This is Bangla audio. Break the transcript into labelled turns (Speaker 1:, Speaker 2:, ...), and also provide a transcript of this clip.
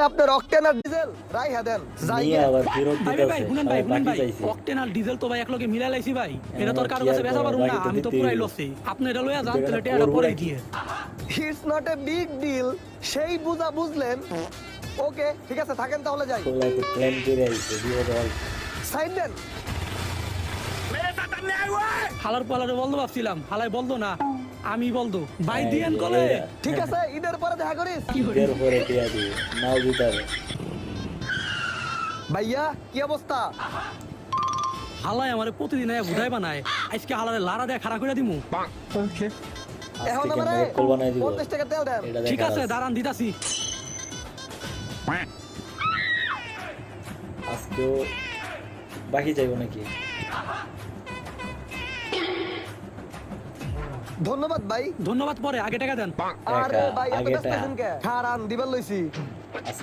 Speaker 1: আপনার অকটেন আর ডিজেল রাইহা দেন যাই
Speaker 2: নিয়ে আবার ফেরত
Speaker 3: ভাই
Speaker 2: দিতেছে
Speaker 3: ভাই শুনেন ভাই
Speaker 2: বাকি
Speaker 3: ভাই
Speaker 2: চাইছে
Speaker 3: অকটেন আর ডিজেল তো ভাই একলগে মিলাই লাইছি ভাই এটা তো আর কারো
Speaker 2: কি আর
Speaker 3: কাছে বেচা
Speaker 2: করা,
Speaker 3: পারুম না
Speaker 2: বাকি তো
Speaker 3: আমি তো
Speaker 2: দিতেই
Speaker 3: পুরাই
Speaker 2: হবে।
Speaker 3: লসে আপনি এটা লইয়া যান
Speaker 2: এটা
Speaker 3: তাহলে টেয়াটা
Speaker 2: করবো
Speaker 3: পরে
Speaker 2: নাকি?
Speaker 3: দিয়ে
Speaker 1: it's not a big deal সেই বুঝা বুঝলেন ওকে ঠিক আছে থাকেন তাহলে যাই
Speaker 2: খোলাই তো প্ল্যান করে আইছে বিপদ হয়
Speaker 1: সাইড দেন
Speaker 3: হালার পালারে বলতো ভাবছিলাম হালাই বলতো না আমি বলতো ভাই
Speaker 2: এই
Speaker 3: দিয়েন
Speaker 2: যে
Speaker 3: কলে
Speaker 2: এরা।
Speaker 1: ঠিক আছে ঈদের পরে দেখা করিস
Speaker 2: এর উপরে টিয়া দিবে নাও দিতে হবে
Speaker 1: ভাইয়া কি অবস্থা
Speaker 3: হালাই আমারে প্রতিদিন আয়া বুঝাই বানায় আজকে হালারে লারা দেয়া খাড়া করে দিমু
Speaker 1: এখন
Speaker 2: আজকে
Speaker 1: আমারে
Speaker 2: ক্যামেরা কল বানাই দিব
Speaker 1: 50 টাকা তেল দেন
Speaker 2: এটা
Speaker 3: ঠিক
Speaker 2: দেখার
Speaker 3: আছে দাঁড়ান দিতাছি
Speaker 2: আজকেও বাকি যাইব নাকি
Speaker 1: ধন্যবাদ ভাই
Speaker 3: ধন্যবাদ পরে আগে টাকা দেন
Speaker 1: আরে ভাই এত
Speaker 2: আগেটা।
Speaker 1: ব্যস্ত আছেন কে খারান দিবেন লইছি